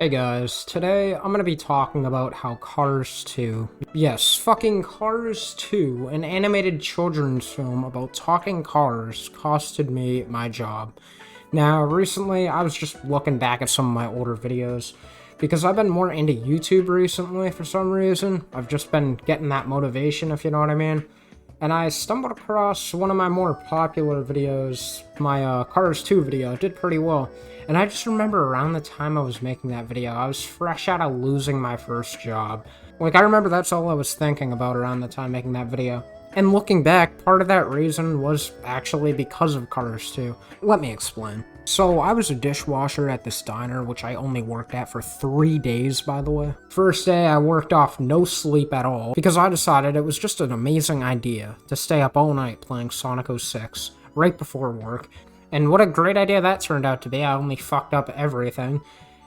Hey guys, today I'm gonna be talking about how Cars 2, yes, fucking Cars 2, an animated children's film about talking cars, costed me my job. Now, recently, I was just looking back at some of my older videos, because I've been more into YouTube recently for some reason. I've just been getting that motivation, if you know what I mean. And I stumbled across one of my more popular videos, my Cars 2 video. It did pretty well. And I just remember around the time I was making that video, I was fresh out of losing my first job. Like, I remember that's all I was thinking about around the time making that video. And looking back, part of that reason was actually because of Cars 2. Let me explain. So, I was a dishwasher at this diner, which I only worked at for 3 days, by the way. First day, I worked off no sleep at all, because I decided it was just an amazing idea to stay up all night playing Sonic 06, right before work. And what a great idea that turned out to be. I only fucked up everything.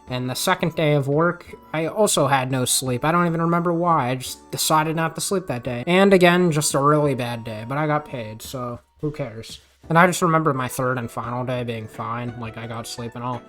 And the second day of work, I also had no sleep. I don't even remember why. I just decided not to sleep that day. And again, just a really bad day, but I got paid, so who cares? And I just remember my third and final day being fine, like I got sleep and all.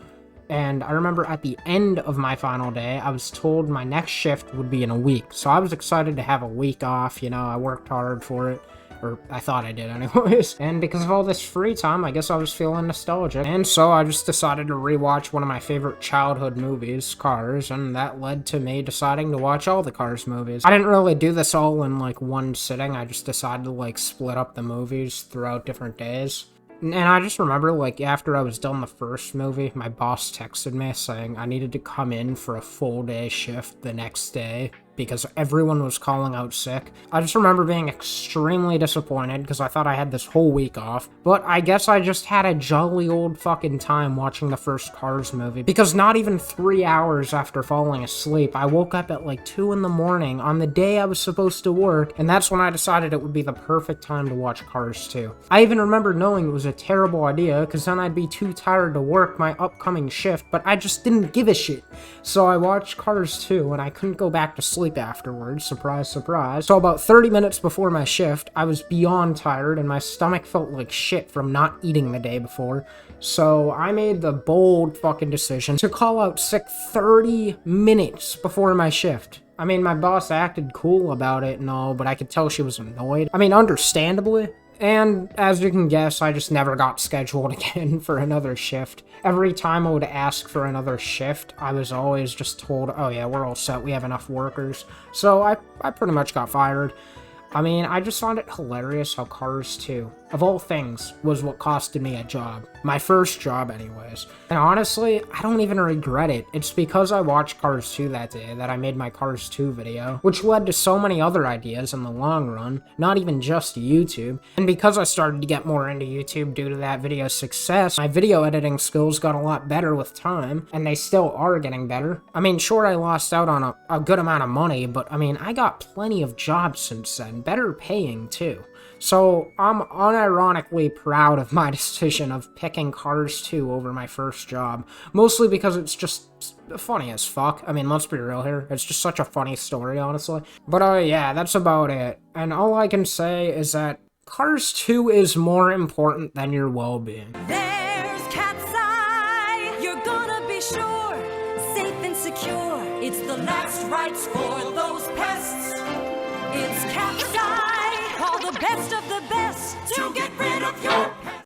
And I remember at the end of my final day, I was told my next shift would be in a week. So I was excited to have a week off, you know, I worked hard for it. Or I thought I did anyways. And because of all this free time, I guess I was feeling nostalgic. And so I just decided to rewatch one of my favorite childhood movies, Cars, and that led to me deciding to watch all the Cars movies. I didn't really do this all in like one sitting, I just decided to like split up the movies throughout different days. And I just remember, like, after I was done the first movie, my boss texted me saying I needed to come in for a full day shift the next day because everyone was calling out sick. I just remember being extremely disappointed because I thought I had this whole week off, but I guess I just had a jolly old fucking time watching the first Cars movie because not even 3 hours after falling asleep, I woke up at like 2 in the morning on the day I was supposed to work, and that's when I decided it would be the perfect time to watch Cars 2. I even remember knowing it was a terrible idea because then I'd be too tired to work my upcoming shift, but I just didn't give a shit. So I watched Cars 2 and I couldn't go back to sleep afterwards, surprise, surprise. So about 30 minutes before my shift, I was beyond tired and my stomach felt like shit from not eating the day before. So I made the bold fucking decision to call out sick 30 minutes before my shift. I mean, my boss acted cool about it and all, but I could tell she was annoyed. I mean, understandably. And as you can guess, I just never got scheduled again for another shift. Every time I would ask for another shift, I was always just told, oh yeah, we're all set, we have enough workers. So I pretty much got fired. I mean, I just found it hilarious how Cars 2, of all things, was what costed me a job. My first job, anyways. And honestly, I don't even regret it. It's because I watched Cars 2 that day that I made my Cars 2 video, which led to so many other ideas in the long run, not even just YouTube. And because I started to get more into YouTube due to that video's success, my video editing skills got a lot better with time, and they still are getting better. I mean, sure, I lost out on a good amount of money, but I mean, I got plenty of jobs since then. Better paying too. So I'm unironically proud of my decision of picking Cars 2 over my first job, mostly because it's just funny as fuck. I mean, let's be real here, it's just such a funny story, honestly. But yeah, that's about it. And all I can say is that Cars 2 is more important than your well-being. There's cat's eye, you're gonna be sure, safe and secure. It's the last rites for those pests. It's cat's eye, call the best of the best to get rid of your